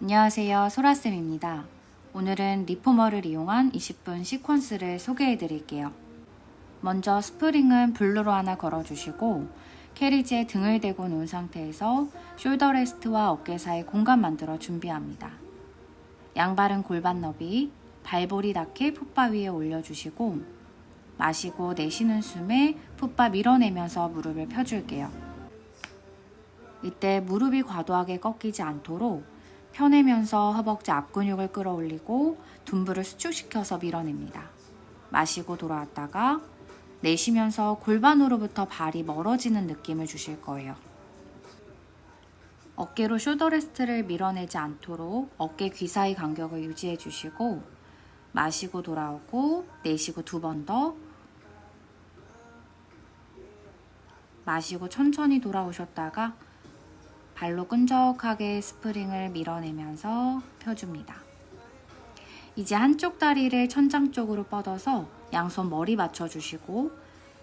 안녕하세요, 소라쌤입니다. 오늘은 리포머를 이용한 20분 시퀀스를 소개해 드릴게요. 먼저 스프링은 블루로 하나 걸어주시고 캐리지에 등을 대고 놓은 상태에서 숄더 레스트와 어깨 사이 공간 만들어 준비합니다. 양발은 골반 너비, 발볼이 닿게 풋바 위에 올려주시고 마시고 내쉬는 숨에 풋바 밀어내면서 무릎을 펴줄게요. 이때 무릎이 과도하게 꺾이지 않도록 펴내면서 허벅지 앞근육을 끌어올리고 둔부를 수축시켜서 밀어냅니다. 마시고 돌아왔다가 내쉬면서 골반으로부터 발이 멀어지는 느낌을 주실 거예요. 어깨로 숄더 레스트를 밀어내지 않도록 어깨 귀 사이 간격을 유지해 주시고 마시고 돌아오고 내쉬고 두 번 더 마시고 천천히 돌아오셨다가 발로 끈적하게 스프링을 밀어내면서 펴줍니다. 이제 한쪽 다리를 천장 쪽으로 뻗어서 양손 머리 받쳐주시고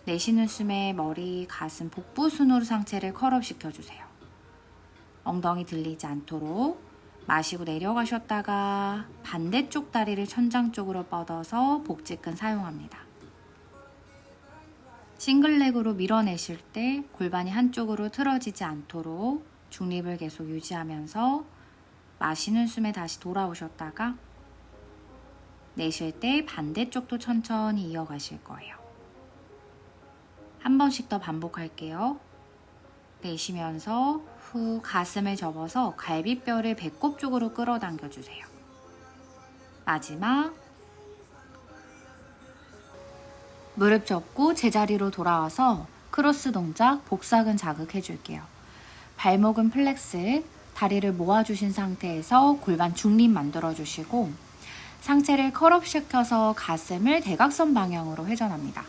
내쉬는 숨에 머리, 가슴, 복부 순으로 상체를 컬업 시켜주세요. 엉덩이 들리지 않도록 마시고 내려가셨다가 반대쪽 다리를 천장 쪽으로 뻗어서 복직근 사용합니다. 싱글렉으로 밀어내실 때 골반이 한쪽으로 틀어지지 않도록 중립을 계속 유지하면서 마시는 숨에 다시 돌아오셨다가 내쉴 때 반대쪽도 천천히 이어가실 거예요. 한 번씩 더 반복할게요. 내쉬면서 후 가슴을 접어서 갈비뼈를 배꼽 쪽으로 끌어당겨 주세요. 마지막 무릎 접고 제자리로 돌아와서 크로스 동작 복사근 자극해 줄게요. 발목은 플렉스, 다리를 모아주신 상태에서 골반 중립 만들어주시고 상체를 컬업 시켜서 가슴을 대각선 방향으로 회전합니다.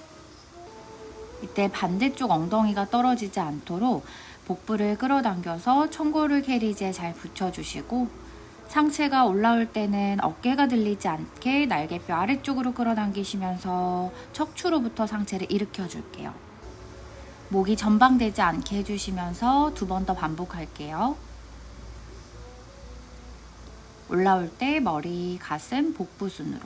이때 반대쪽 엉덩이가 떨어지지 않도록 복부를 끌어당겨서 청골을 캐리지에 잘 붙여주시고 상체가 올라올 때는 어깨가 들리지 않게 날개뼈 아래쪽으로 끌어당기시면서 척추로부터 상체를 일으켜줄게요. 목이 전방되지 않게 해주시면서 두 번 더 반복할게요. 올라올 때 머리, 가슴, 복부 순으로.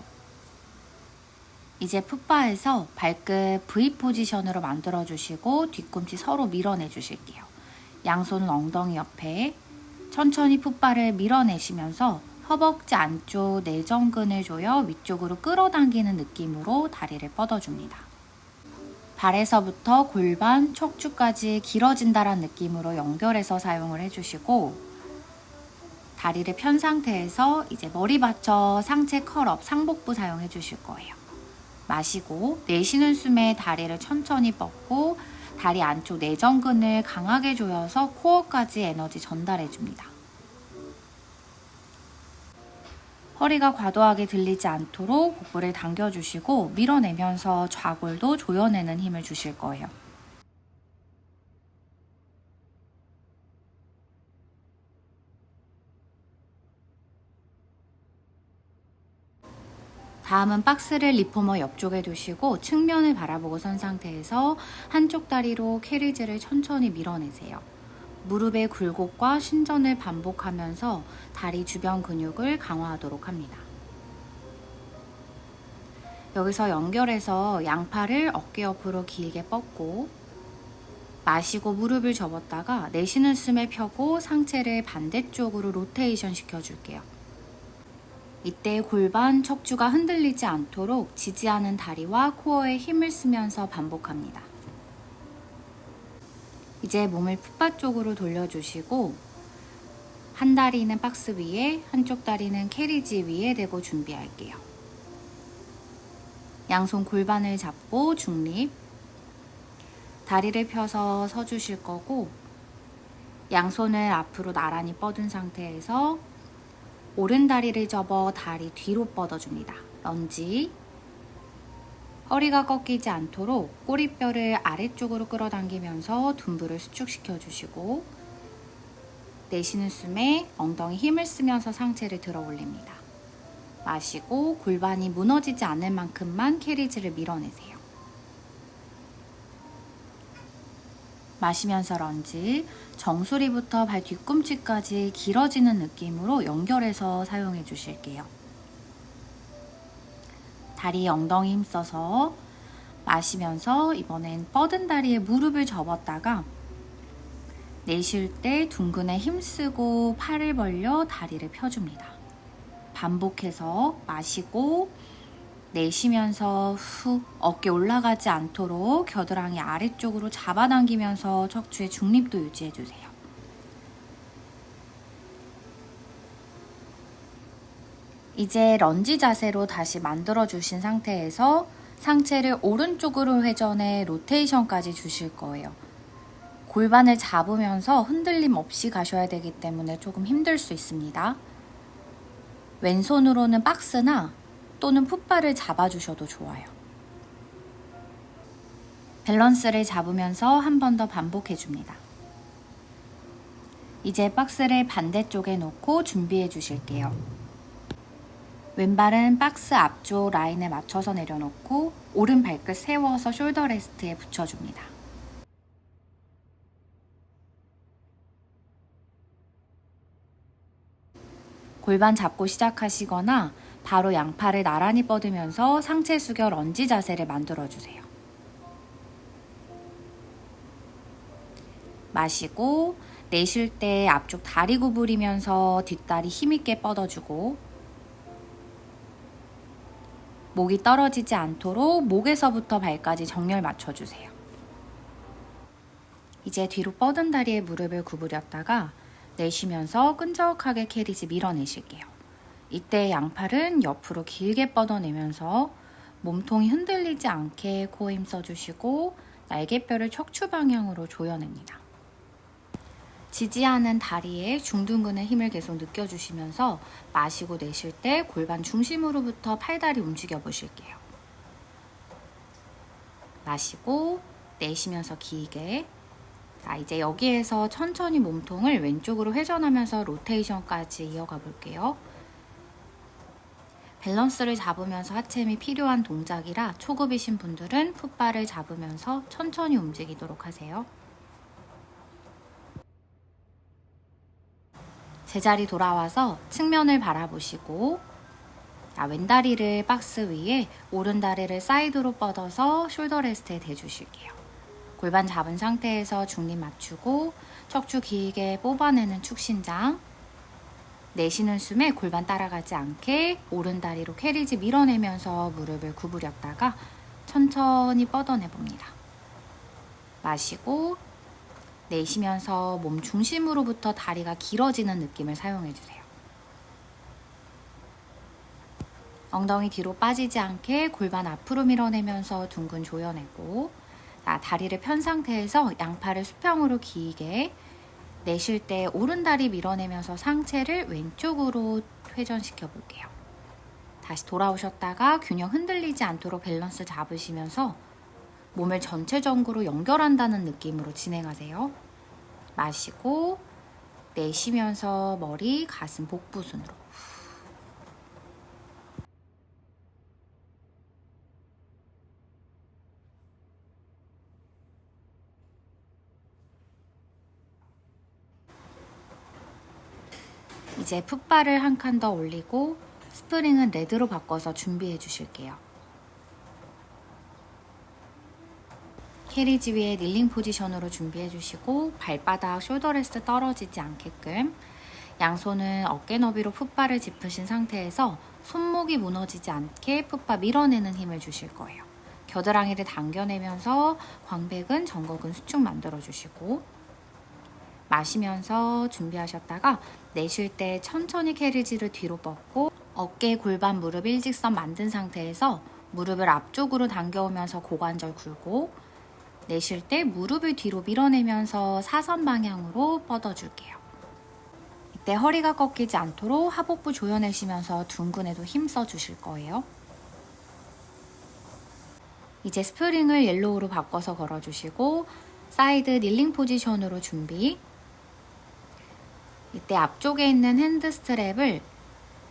이제 풋바에서 발끝 V 포지션으로 만들어주시고 뒤꿈치 서로 밀어내 주실게요. 양손은 엉덩이 옆에 천천히 풋바를 밀어내시면서 허벅지 안쪽 내전근을 조여 위쪽으로 끌어당기는 느낌으로 다리를 뻗어줍니다. 발에서부터 골반, 척추까지 길어진다는 느낌으로 연결해서 사용을 해주시고 다리를 편 상태에서 이제 머리 받쳐 상체 컬업, 상복부 사용해 주실 거예요. 마시고 내쉬는 숨에 다리를 천천히 뻗고 다리 안쪽 내전근을 강하게 조여서 코어까지 에너지 전달해 줍니다. 허리가 과도하게 들리지 않도록 복부를 당겨주시고 밀어내면서 좌골도 조여내는 힘을 주실 거예요. 다음은 박스를 리포머 옆쪽에 두시고 측면을 바라보고 선 상태에서 한쪽 다리로 캐리지를 천천히 밀어내세요. 무릎의 굴곡과 신전을 반복하면서 다리 주변 근육을 강화하도록 합니다. 여기서 연결해서 양팔을 어깨 옆으로 길게 뻗고 마시고 무릎을 접었다가 내쉬는 숨에 펴고 상체를 반대쪽으로 로테이션 시켜줄게요. 이때 골반, 척추가 흔들리지 않도록 지지하는 다리와 코어에 힘을 쓰면서 반복합니다. 이제 몸을 풋바 쪽으로 돌려주시고 한 다리는 박스 위에 한쪽 다리는 캐리지 위에 대고 준비할게요. 양손 골반을 잡고 중립 다리를 펴서 서주실 거고 양손을 앞으로 나란히 뻗은 상태에서 오른 다리를 접어 다리 뒤로 뻗어줍니다. 런지 허리가 꺾이지 않도록 꼬리뼈를 아래쪽으로 끌어당기면서 둔부를 수축시켜 주시고 내쉬는 숨에 엉덩이 힘을 쓰면서 상체를 들어 올립니다. 마시고 골반이 무너지지 않을 만큼만 캐리지를 밀어내세요. 마시면서 런지, 정수리부터 발 뒤꿈치까지 길어지는 느낌으로 연결해서 사용해 주실게요. 다리에 엉덩이 힘써서 마시면서 이번엔 뻗은 다리에 무릎을 접었다가 내쉴 때 둥근에 힘쓰고 팔을 벌려 다리를 펴줍니다. 반복해서 마시고 내쉬면서 후 어깨 올라가지 않도록 겨드랑이 아래쪽으로 잡아당기면서 척추의 중립도 유지해주세요. 이제 런지 자세로 다시 만들어주신 상태에서 상체를 오른쪽으로 회전해 로테이션까지 주실 거예요. 골반을 잡으면서 흔들림 없이 가셔야 되기 때문에 조금 힘들 수 있습니다. 왼손으로는 박스나 또는 풋바를 잡아주셔도 좋아요. 밸런스를 잡으면서 한 번 더 반복해줍니다. 이제 박스를 반대쪽에 놓고 준비해 주실게요. 왼발은 박스 앞쪽 라인에 맞춰서 내려놓고 오른 발끝 세워서 숄더 레스트에 붙여줍니다. 골반 잡고 시작하시거나 바로 양팔을 나란히 뻗으면서 상체 숙여 런지 자세를 만들어주세요. 마시고 내쉴 때 앞쪽 다리 구부리면서 뒷다리 힘있게 뻗어주고 목이 떨어지지 않도록 목에서부터 발까지 정렬 맞춰주세요. 이제 뒤로 뻗은 다리에 무릎을 구부렸다가 내쉬면서 끈적하게 캐리지 밀어내실게요. 이때 양팔은 옆으로 길게 뻗어내면서 몸통이 흔들리지 않게 코에 힘 써주시고 날개뼈를 척추 방향으로 조여냅니다. 지지하는 다리에 중둔근의 힘을 계속 느껴주시면서 마시고 내쉴 때 골반 중심으로부터 팔다리 움직여 보실게요. 마시고 내쉬면서 길게. 자, 이제 여기에서 천천히 몸통을 왼쪽으로 회전하면서 로테이션까지 이어가 볼게요. 밸런스를 잡으면서 하체 힘이 필요한 동작이라 초급이신 분들은 풋바를 잡으면서 천천히 움직이도록 하세요. 제자리 돌아와서 측면을 바라보시고 왼다리를 박스 위에 오른다리를 사이드로 뻗어서 숄더 레스트에 대주실게요. 골반 잡은 상태에서 중립 맞추고 척추 길게 뽑아내는 축신장. 내쉬는 숨에 골반 따라가지 않게 오른다리로 캐리지 밀어내면서 무릎을 구부렸다가 천천히 뻗어내봅니다. 마시고 내쉬면서 몸 중심으로부터 다리가 길어지는 느낌을 사용해주세요. 엉덩이 뒤로 빠지지 않게 골반 앞으로 밀어내면서 둥근 조여내고 다리를 편 상태에서 양팔을 수평으로 길게 내쉴 때 오른다리 밀어내면서 상체를 왼쪽으로 회전시켜 볼게요. 다시 돌아오셨다가 균형 흔들리지 않도록 밸런스 잡으시면서 몸을 전체적으로 연결한다는 느낌으로 진행하세요. 마시고 내쉬면서 머리, 가슴, 복부순으로. 이제 풋바를 한 칸 더 올리고 스프링은 레드로 바꿔서 준비해 주실게요. 캐리지 위에 닐링 포지션으로 준비해 주시고 발바닥 숄더 레스트 떨어지지 않게끔 양손은 어깨 너비로 풋바를 짚으신 상태에서 손목이 무너지지 않게 풋바 밀어내는 힘을 주실 거예요. 겨드랑이를 당겨내면서 광배근, 정거근 수축 만들어 주시고 마시면서 준비하셨다가 내쉴 때 천천히 캐리지를 뒤로 뻗고 어깨, 골반, 무릎 일직선 만든 상태에서 무릎을 앞쪽으로 당겨오면서 고관절 굴고 내쉴 때 무릎을 뒤로 밀어내면서 사선 방향으로 뻗어줄게요. 이때 허리가 꺾이지 않도록 하복부 조여내시면서 둥근에도 힘 써주실 거예요. 이제 스프링을 옐로우로 바꿔서 걸어주시고 사이드 닐링 포지션으로 준비. 이때 앞쪽에 있는 핸드 스트랩을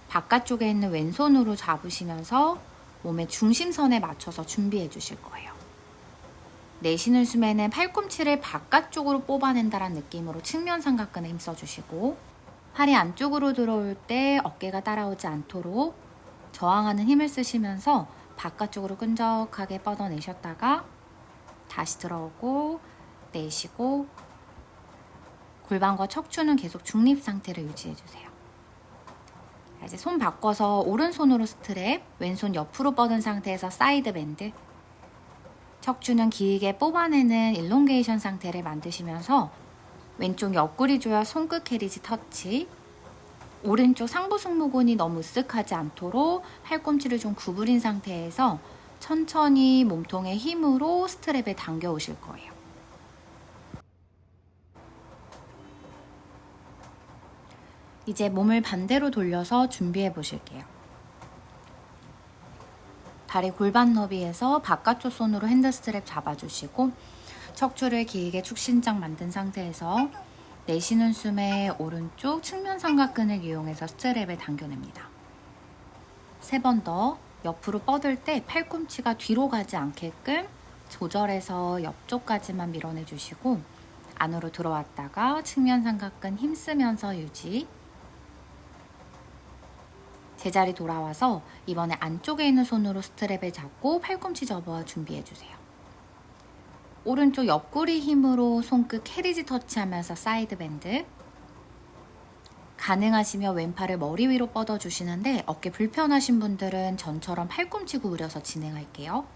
바깥쪽에 있는 왼손으로 잡으시면서 몸의 중심선에 맞춰서 준비해 주실 거예요. 내쉬는 숨에는 팔꿈치를 바깥쪽으로 뽑아낸다는 느낌으로 측면 삼각근에 힘써주시고, 팔이 안쪽으로 들어올 때 어깨가 따라오지 않도록 저항하는 힘을 쓰시면서 바깥쪽으로 끈적하게 뻗어내셨다가 다시 들어오고 내쉬고, 골반과 척추는 계속 중립 상태를 유지해주세요. 이제 손 바꿔서 오른손으로 스트랩, 왼손 옆으로 뻗은 상태에서 사이드 밴드, 척추는 길게 뽑아내는 일롱게이션 상태를 만드시면서 왼쪽 옆구리 조여 손끝 캐리지 터치, 오른쪽 상부 승모근이 너무 으쓱하지 않도록 팔꿈치를 좀 구부린 상태에서 천천히 몸통의 힘으로 스트랩에 당겨 오실 거예요. 이제 몸을 반대로 돌려서 준비해 보실게요. 다리 골반 너비에서 바깥쪽 손으로 핸드 스트랩 잡아주시고, 척추를 길게 축신장 만든 상태에서 내쉬는 숨에 오른쪽 측면 삼각근을 이용해서 스트랩에 당겨냅니다. 3번 더. 옆으로 뻗을 때 팔꿈치가 뒤로 가지 않게끔 조절해서 옆쪽까지만 밀어내주시고, 안으로 들어왔다가 측면 삼각근 힘쓰면서 유지. 제자리 돌아와서 이번에 안쪽에 있는 손으로 스트랩을 잡고 팔꿈치 접어 준비해주세요. 오른쪽 옆구리 힘으로 손끝 캐리지 터치하면서 사이드 밴드. 가능하시면 왼팔을 머리 위로 뻗어주시는데 어깨 불편하신 분들은 전처럼 팔꿈치 구부려서 진행할게요.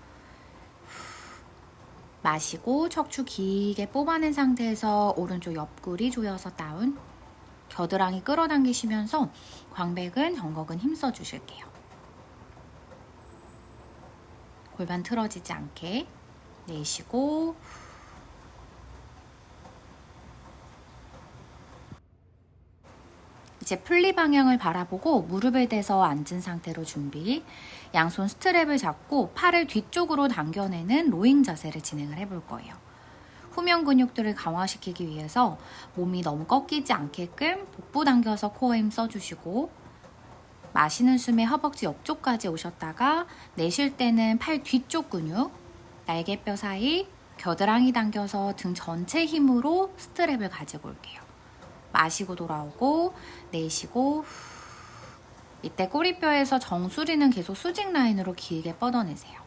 마시고 척추 길게 뽑아낸 상태에서 오른쪽 옆구리 조여서 다운. 겨드랑이 끌어당기시면서 광배근, 정거근 힘써 주실게요. 골반 틀어지지 않게 내쉬고, 이제 풀리 방향을 바라보고 무릎을 대서 앉은 상태로 준비. 양손 스트랩을 잡고 팔을 뒤쪽으로 당겨내는 로잉 자세를 진행을 해볼 거예요. 후면 근육들을 강화시키기 위해서 몸이 너무 꺾이지 않게끔 복부 당겨서 코어 힘 써주시고, 마시는 숨에 허벅지 옆쪽까지 오셨다가 내쉴 때는 팔 뒤쪽 근육, 날개뼈 사이, 겨드랑이 당겨서 등 전체 힘으로 스트랩을 가지고 올게요. 마시고 돌아오고 내쉬고, 이때 꼬리뼈에서 정수리는 계속 수직 라인으로 길게 뻗어내세요.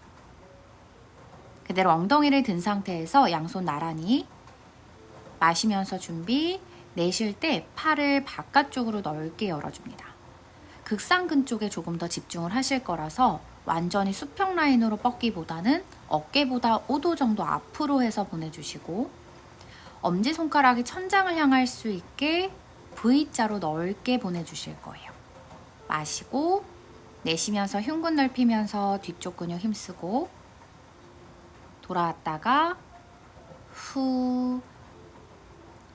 그대로 엉덩이를 든 상태에서 양손 나란히 마시면서 준비. 내쉴 때 팔을 바깥쪽으로 넓게 열어줍니다. 극상근 쪽에 조금 더 집중을 하실 거라서 완전히 수평 라인으로 뻗기보다는 어깨보다 5도 정도 앞으로 해서 보내주시고, 엄지손가락이 천장을 향할 수 있게 V자로 넓게 보내주실 거예요. 마시고 내쉬면서 흉근 넓히면서 뒤쪽 근육 힘쓰고, 돌아왔다가 후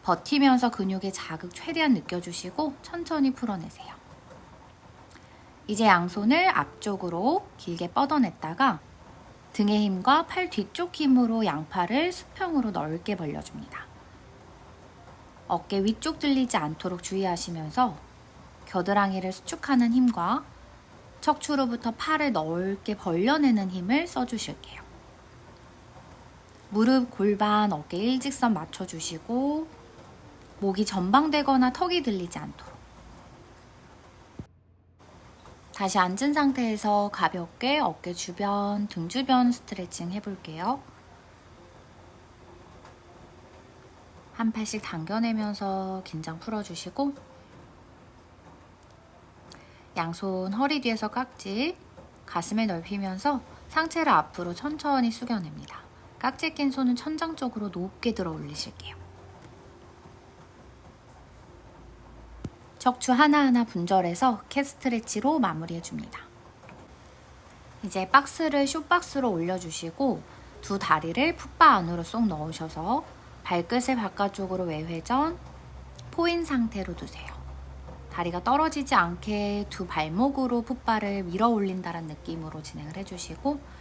버티면서 근육의 자극 최대한 느껴주시고 천천히 풀어내세요. 이제 양손을 앞쪽으로 길게 뻗어냈다가 등의 힘과 팔 뒤쪽 힘으로 양팔을 수평으로 넓게 벌려줍니다. 어깨 위쪽 들리지 않도록 주의하시면서 겨드랑이를 수축하는 힘과 척추로부터 팔을 넓게 벌려내는 힘을 써주실게요. 무릎, 골반, 어깨 일직선 맞춰주시고, 목이 전방되거나 턱이 들리지 않도록. 다시 앉은 상태에서 가볍게 어깨 주변, 등 주변 스트레칭 해볼게요. 한 팔씩 당겨내면서 긴장 풀어주시고, 양손 허리 뒤에서 깍지, 가슴을 넓히면서 상체를 앞으로 천천히 숙여냅니다. 깍지 낀 손은 천장 쪽으로 높게 들어 올리실게요. 척추 하나하나 분절해서 캣 스트레치로 마무리해줍니다. 이제 박스를 숏박스로 올려주시고 두 다리를 풋바 안으로 쏙 넣으셔서 발끝을 바깥쪽으로 외회전, 포인 상태로 두세요. 다리가 떨어지지 않게 두 발목으로 풋바를 밀어 올린다는 느낌으로 진행을 해주시고,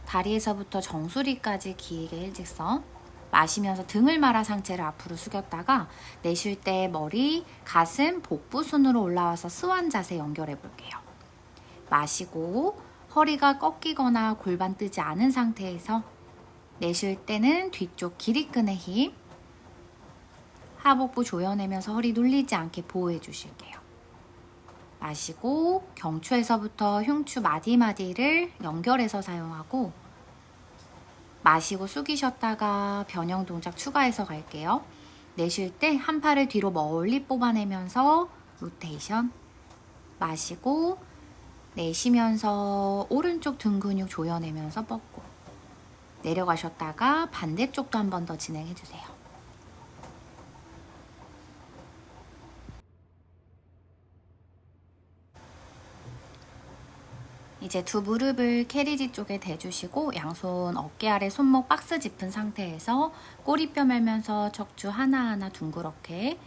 다리에서부터 정수리까지 길게 일직선. 마시면서 등을 말아 상체를 앞으로 숙였다가 내쉴 때 머리, 가슴, 복부 순으로 올라와서 스완 자세 연결해 볼게요. 마시고 허리가 꺾이거나 골반 뜨지 않은 상태에서 내쉴 때는 뒤쪽 기립근의 힘, 하복부 조여내면서 허리 눌리지 않게 보호해 주실게요. 마시고 경추에서부터 흉추 마디마디를 연결해서 사용하고, 마시고 숙이셨다가 변형 동작 추가해서 갈게요. 내쉴 때 한 팔을 뒤로 멀리 뽑아내면서 로테이션. 마시고 내쉬면서 오른쪽 등 근육 조여내면서 뻗고, 내려가셨다가 반대쪽도 한 번 더 진행해 주세요. 이제 두 무릎을 캐리지 쪽에 대주시고 양손 어깨 아래 손목 박스 짚은 상태에서 꼬리뼈 말면서 척추 하나하나 둥그렇게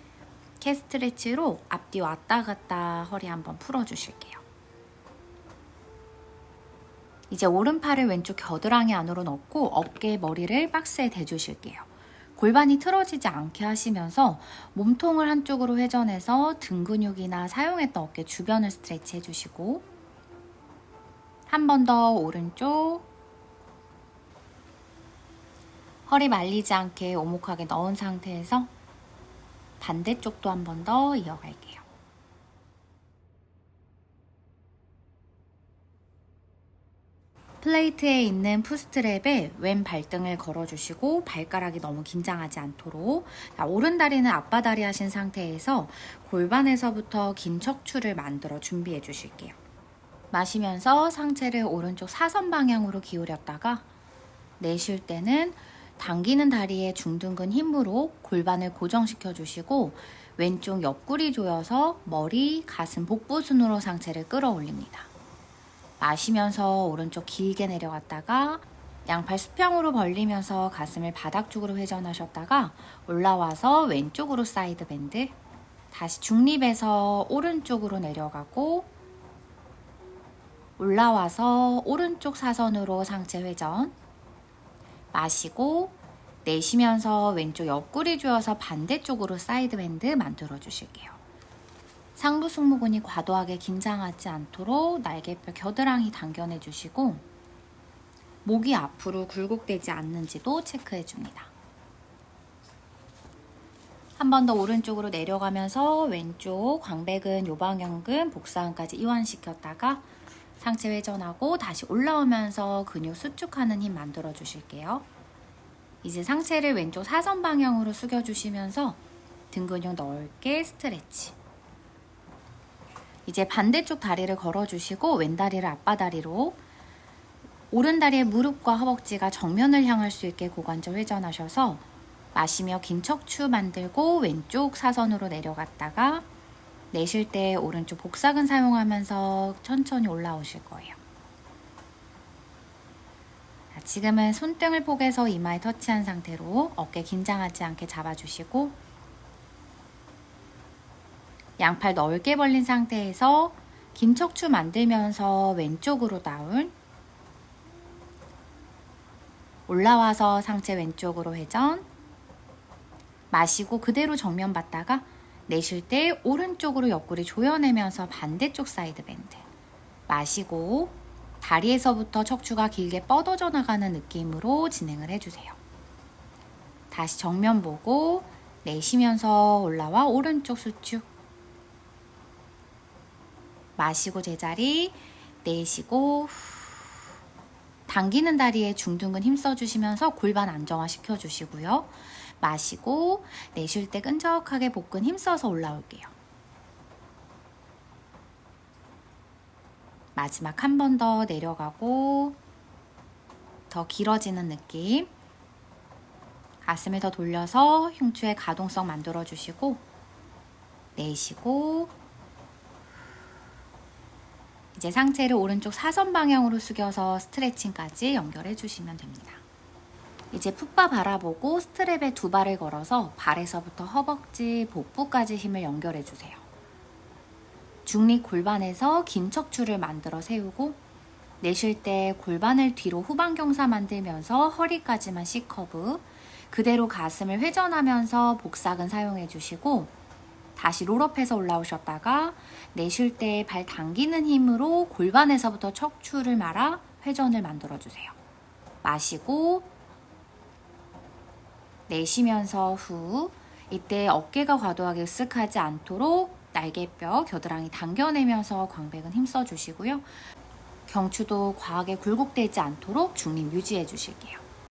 캐스트레치로 앞뒤 왔다 갔다 허리 한번 풀어주실게요. 이제 오른팔을 왼쪽 겨드랑이 안으로 넣고 어깨 머리를 박스에 대주실게요. 골반이 틀어지지 않게 하시면서 몸통을 한쪽으로 회전해서 등 근육이나 사용했던 어깨 주변을 스트레치 해주시고, 한 번 더 오른쪽, 허리 말리지 않게 오목하게 넣은 상태에서 반대쪽도 한 번 더 이어갈게요. 플레이트에 있는 푸스트랩에 왼 발등을 걸어주시고 발가락이 너무 긴장하지 않도록, 오른 다리는 앞바다리 하신 상태에서 골반에서부터 긴 척추를 만들어 준비해 주실게요. 마시면서 상체를 오른쪽 사선 방향으로 기울였다가 내쉴 때는 당기는 다리의 중둔근 힘으로 골반을 고정시켜 주시고 왼쪽 옆구리 조여서 머리, 가슴, 복부순으로 상체를 끌어올립니다. 마시면서 오른쪽 길게 내려갔다가 양팔 수평으로 벌리면서 가슴을 바닥 쪽으로 회전하셨다가 올라와서 왼쪽으로 사이드 밴드, 다시 중립에서 오른쪽으로 내려가고 올라와서 오른쪽 사선으로 상체 회전, 마시고 내쉬면서 왼쪽 옆구리 조여서 반대쪽으로 사이드 밴드 만들어 주실게요. 상부 승모근이 과도하게 긴장하지 않도록 날개뼈 겨드랑이 당겨내 주시고 목이 앞으로 굴곡되지 않는지도 체크해 줍니다. 한 번 더 오른쪽으로 내려가면서 왼쪽 광배근, 요방형근, 복사근까지 이완시켰다가 상체 회전하고 다시 올라오면서 근육 수축하는 힘 만들어 주실게요. 이제 상체를 왼쪽 사선 방향으로 숙여 주시면서 등 근육 넓게 스트레치. 이제 반대쪽 다리를 걸어주시고 왼다리를 앞바다리로, 오른다리의 무릎과 허벅지가 정면을 향할 수 있게 고관절 회전하셔서 마시며 긴 척추 만들고 왼쪽 사선으로 내려갔다가 내쉴 때 오른쪽 복사근 사용하면서 천천히 올라오실 거예요. 지금은 손등을 포개서 이마에 터치한 상태로 어깨 긴장하지 않게 잡아주시고 양팔 넓게 벌린 상태에서 긴 척추 만들면서 왼쪽으로 다운, 올라와서 상체 왼쪽으로 회전, 마시고 그대로 정면 봤다가 내쉴 때 오른쪽으로 옆구리 조여내면서 반대쪽 사이드 밴드, 마시고 다리에서부터 척추가 길게 뻗어져 나가는 느낌으로 진행을 해주세요. 다시 정면 보고 내쉬면서 올라와 오른쪽 수축, 마시고 제자리, 내쉬고 당기는 다리에 중둔근 힘써주시면서 골반 안정화 시켜주시고요. 마시고 내쉴 때 끈적하게 복근 힘써서 올라올게요. 마지막 한 번 더 내려가고 더 길어지는 느낌. 가슴을 더 돌려서 흉추의 가동성 만들어주시고 내쉬고 이제 상체를 오른쪽 사선 방향으로 숙여서 스트레칭까지 연결해 주시면 됩니다. 이제 풋바 바라보고 스트랩에 두 발을 걸어서 발에서부터 허벅지, 복부까지 힘을 연결해 주세요. 중립 골반에서 긴 척추를 만들어 세우고 내쉴 때 골반을 뒤로 후방 경사 만들면서 허리까지만 C커브, 그대로 가슴을 회전하면서 복사근 사용해 주시고 다시 롤업해서 올라오셨다가 내쉴 때 발 당기는 힘으로 골반에서부터 척추를 말아 회전을 만들어주세요. 마시고 내쉬면서 후. 이때 어깨가 과도하게 으쓱하지 않도록 날개뼈, 겨드랑이 당겨내면서 광배근 힘써 주시고요. 경추도 과하게 굴곡되지 않도록 중립 유지해 주실게요.